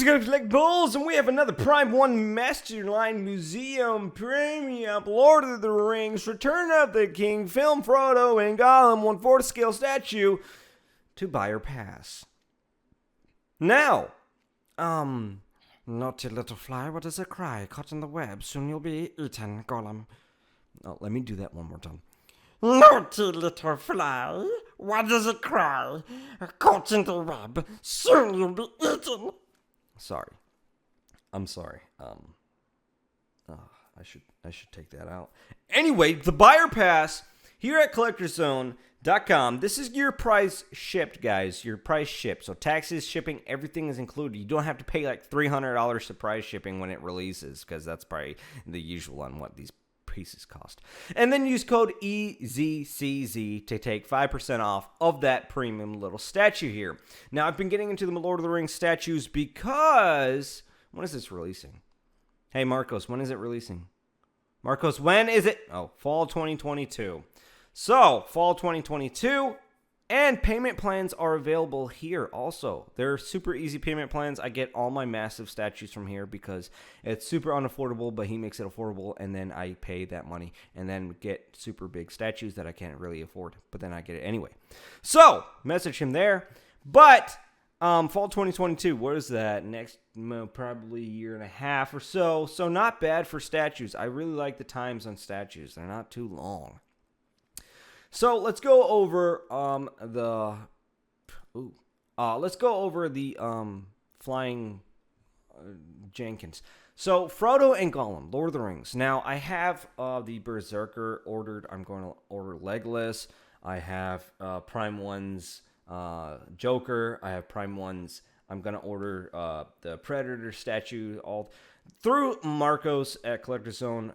Greetings, Collectibles, and we have another Prime 1 Masterline Museum Premium Lord of the Rings Return of the King Film Frodo and Gollum 1/4 scale statue to buyer pass. Now, naughty little fly, what does it cry? Caught in the web, soon you'll be eaten, Gollum. Oh, let me do that one more time. Naughty little fly, what does it cry? Caught in the web, soon you'll be eaten. Sorry. I'm sorry. I should take that out. Anyway, the buyer pass here at collectorzone.com. This is your price shipped, guys. Your price shipped. So taxes, shipping, everything is included. You don't have to pay like $300 surprise shipping when it releases, because that's probably the usual on what these pieces cost. And then use code EZCZ to take 5% off of that premium little statue here. Now, I've been getting into the Lord of the Rings statues because... when is this releasing? Hey, Marcos, when is it releasing? Marcos, when is it? Oh, fall 2022. So, fall 2022, and payment plans are available here also. They're super easy payment plans. I get all my massive statues from here because it's super unaffordable, but he makes it affordable, and then I pay that money and then get super big statues that I can't really afford, but then I get it anyway. So, message him there. But fall 2022, what is that? Next, probably year and a half or so. So, not bad for statues. I really like the times on statues. They're not too long. So let's go over flying Jenkins. So Frodo and Gollum, Lord of the Rings. Now I have the Berserker ordered. I'm going to order Legolas. I have Prime 1's Joker. I have Prime 1's. I'm going to order the Predator statue all through Marcos at Collector Zone.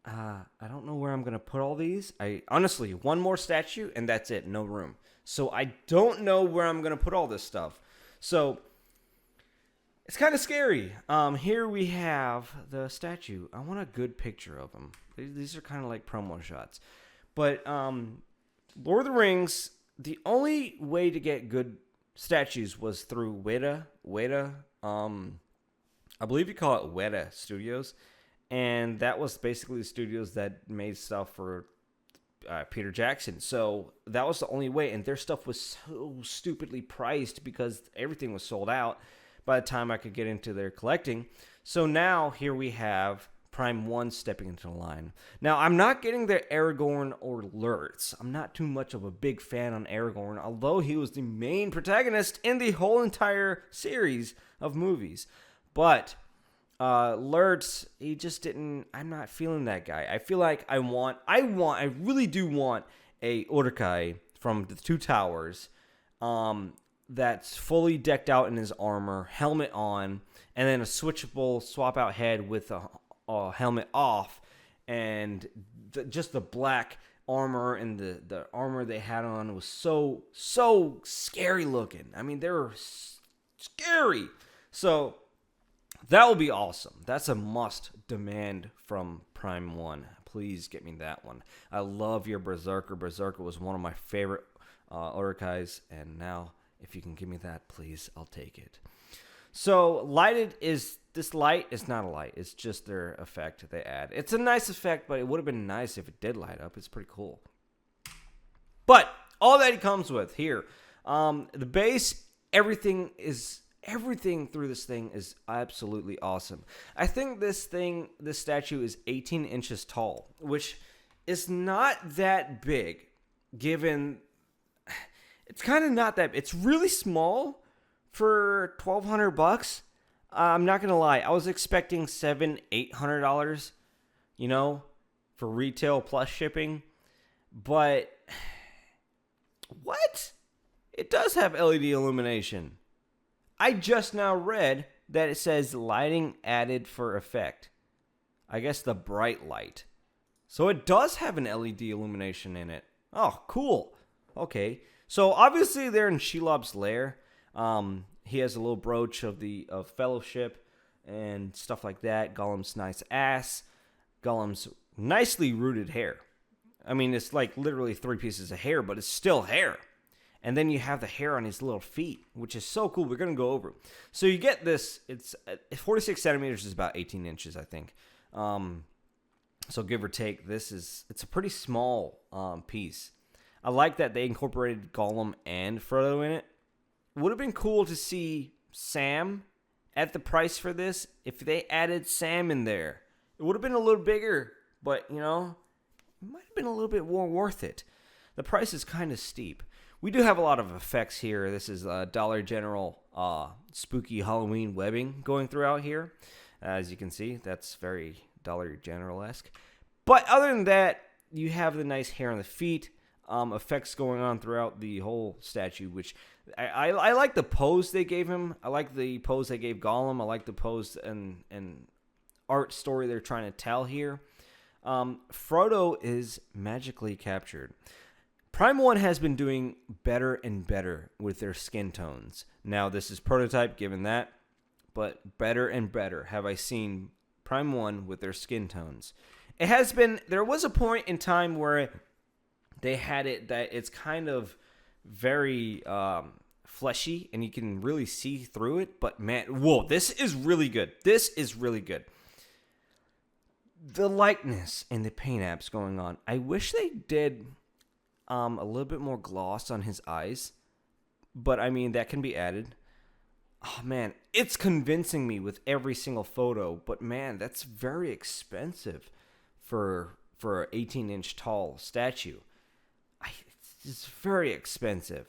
I don't know where I'm going to put all these. Honestly, one more statue and that's it. No room. So I don't know where I'm going to put all this stuff. So it's kind of scary. Here we have the statue. I want a good picture of them. These are kind of like promo shots. But Lord of the Rings, the only way to get good statues was through Weta. I believe you call it Weta Studios. And that was basically the studios that made stuff for Peter Jackson. So that was the only way. And their stuff was so stupidly priced because everything was sold out by the time I could get into their collecting. So now here we have Prime 1 stepping into the line. Now, I'm not getting their Aragorn or Lurtz. I'm not too much of a big fan on Aragorn, although he was the main protagonist in the whole entire series of movies. But... Lurtz, he just didn't. I'm not feeling that guy. I feel like I really do want a Uruk-hai from the Two Towers, that's fully decked out in his armor, helmet on, and then a switchable swap out head with a helmet off, and just the black armor and the armor they had on was so scary looking. I mean, they were scary. So. That will be awesome. That's a must demand from Prime 1. Please get me that one. I love your Berserker. Berserker was one of my favorite Uruk-hais. And now, if you can give me that, please, I'll take it. So, this light is not a light. It's just their effect they add. It's a nice effect, but it would have been nice if it did light up. It's pretty cool. But, all that it comes with here. The base, everything through this thing is absolutely awesome. I think this statue is 18 inches tall, which is not that big, given it's kind of not that. It's really small for $1,200. I'm not gonna lie, I was expecting $700-800, for retail plus shipping, but what? It does have LED illumination. I just now read that it says lighting added for effect. I guess the bright light. So it does have an LED illumination in it. Oh, cool. Okay. So obviously they're in Shelob's lair. He has a little brooch of fellowship and stuff like that. Gollum's nice ass. Gollum's nicely rooted hair. I mean, it's like literally 3 pieces of hair, but it's still hair. And then you have the hair on his little feet, which is so cool. We're going to go over. So you get this. It's 46 centimeters is about 18 inches, I think. So give or take, it's a pretty small piece. I like that they incorporated Gollum and Frodo in it. Would have been cool to see Sam at the price for this if they added Sam in there. It would have been a little bigger, but, it might have been a little bit more worth it. The price is kind of steep. We do have a lot of effects here. This is Dollar General spooky Halloween webbing going throughout here. As you can see, that's very Dollar General-esque. But other than that, you have the nice hair on the feet, effects going on throughout the whole statue, which I like the pose they gave him. I like the pose they gave Gollum. I like the pose and art story they're trying to tell here. Frodo is magically captured. Prime 1 has been doing better and better with their skin tones. Now, this is prototype, given that, but better and better have I seen Prime 1 with their skin tones. It has been, there was a point in time where they had it that it's kind of very fleshy, and you can really see through it, but man, whoa, this is really good. This is really good. The likeness and the paint apps going on. I wish they did a little bit more gloss on his eyes, but I mean, that can be added. Oh man, it's convincing me with every single photo, but man, that's very expensive for an 18-inch tall statue. It's very expensive.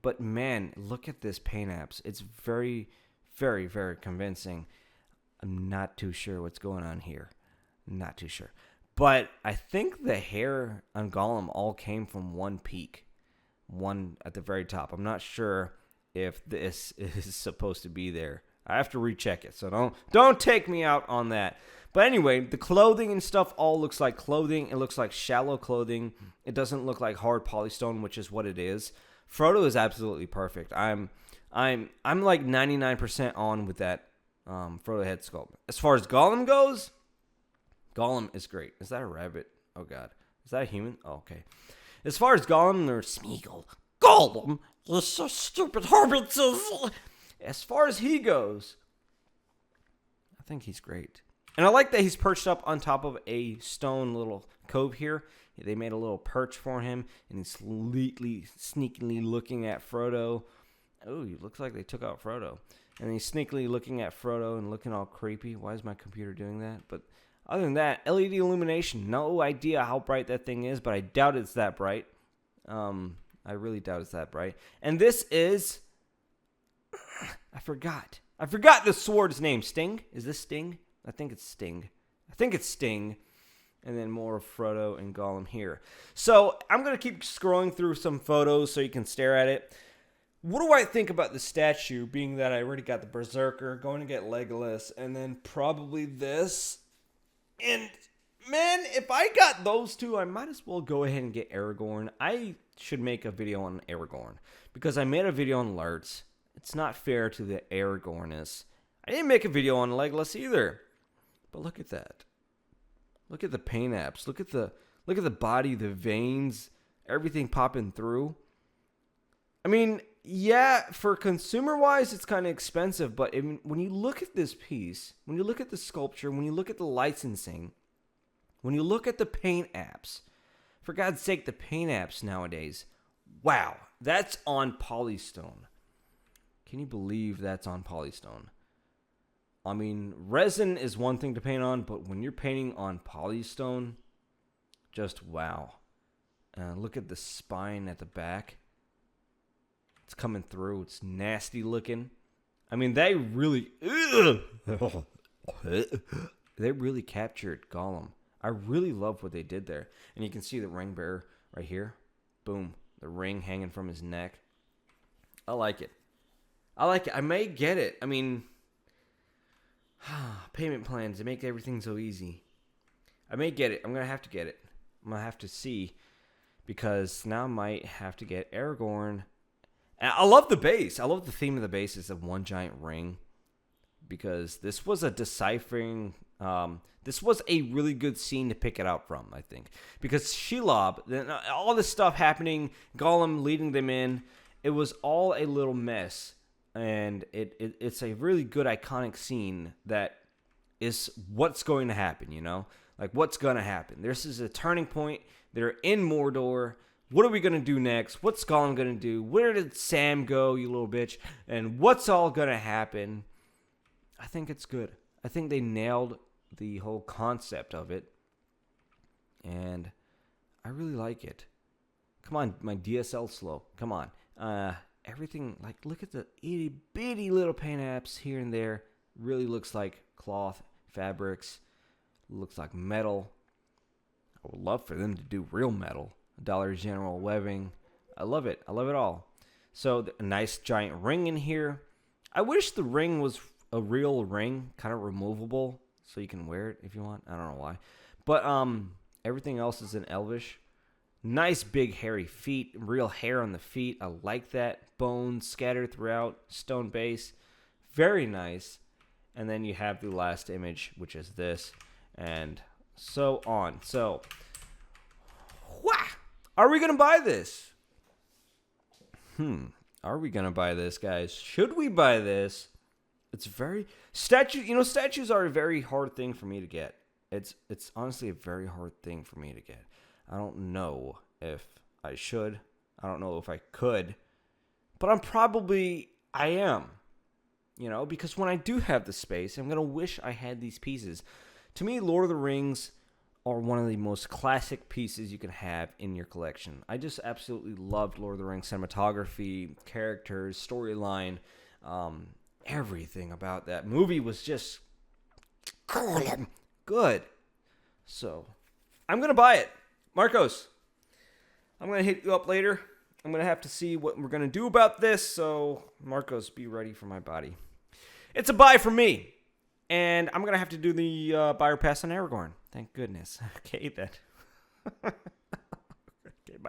But man, look at this paint apps. It's very, very, very convincing. I'm not too sure what's going on here. Not too sure. But I think the hair on Gollum all came from one peak. One at the very top. I'm not sure if this is supposed to be there. I have to recheck it. So don't take me out on that. But anyway, the clothing and stuff all looks like clothing. It looks like shallow clothing. It doesn't look like hard polystone, which is what it is. Frodo is absolutely perfect. I'm like 99% on with that Frodo head sculpt. As far as Gollum goes, Gollum is great. Is that a rabbit? Oh god. Is that a human? Oh, okay. As far as Gollum or Smeagol, Gollum is so stupid, Hobbitses. As far as he goes, I think he's great. And I like that he's perched up on top of a stone little cove here. They made a little perch for him, and he's sneakily looking at Frodo. Oh, it looks like they took out Frodo. And he's sneakily looking at Frodo and looking all creepy. Why is my computer doing that? But other than that, LED illumination. No idea how bright that thing is, but I doubt it's that bright. I really doubt it's that bright. And this is... I forgot the sword's name. Sting? Is this Sting? I think it's Sting. And then more of Frodo and Gollum here. So I'm going to keep scrolling through some photos so you can stare at it. What do I think about the statue, being that I already got the Berserker, going to get Legolas, and then probably this? And, man, if I got those two, I might as well go ahead and get Aragorn. I should make a video on Aragorn, because I made a video on Lertz. It's not fair to the Aragornness. I didn't make a video on Legolas either. But look at that. Look at the paint apps. Look at the body, the veins, everything popping through. I mean, yeah, for consumer-wise, it's kind of expensive. But when you look at this piece, when you look at the sculpture, when you look at the licensing, when you look at the paint apps, for God's sake, the paint apps nowadays, wow, that's on polystone. Can you believe that's on polystone? I mean, resin is one thing to paint on, but when you're painting on polystone, just wow. Look at the spine at the back. It's coming through. It's nasty looking. I mean, they really captured Gollum. I really love what they did there. And you can see the ring bearer right here. Boom. The ring hanging from his neck. I like it. I may get it. I mean... payment plans, they make everything so easy. I may get it. I'm going to have to get it. I'm going to have to see. Because now I might have to get Aragorn. And I love the base. I love the theme of the base. It's a one giant ring. Because this was a deciphering This was a really good scene to pick it out from, I think. Because Shelob, then all this stuff happening, Gollum leading them in, it was all a little mess. And it's a really good iconic scene that is what's going to happen, you know? Like, what's going to happen? This is a turning point. They're in Mordor. What are we going to do next? What's Gollum going to do? Where did Sam go, you little bitch? And what's all going to happen? I think it's good. I think they nailed the whole concept of it. And I really like it. Come on, my DSL slow. Come on. Everything, like, look at the itty bitty little paint apps here and there. Really looks like cloth, fabrics. Looks like metal. I would love for them to do real metal. Dollar General webbing. I love it. I love it all. So a nice giant ring in here. I wish the ring was a real ring, kind of removable, so you can wear it if you want. I don't know why. But everything else is in Elvish. Nice big hairy feet. Real hair on the feet. I like that. Bones scattered throughout. Stone base. Very nice. And then you have the last image, which is this. And so on. So, are we going to buy this? Are we going to buy this, guys? Should we buy this? It's very... statues are a very hard thing for me to get. It's honestly a very hard thing for me to get. I don't know if I should. I don't know if I could. But I am. You know, because when I do have the space, I'm going to wish I had these pieces. To me, Lord of the Rings are one of the most classic pieces you can have in your collection. I just absolutely loved Lord of the Rings cinematography, characters, storyline, everything about that movie was just good. So, I'm going to buy it. Marcos, I'm going to hit you up later. I'm going to have to see what we're going to do about this. So, Marcos, be ready for my body. It's a buy for me. And I'm going to have to do the buyer pass on Aragorn. Thank goodness. Okay, then.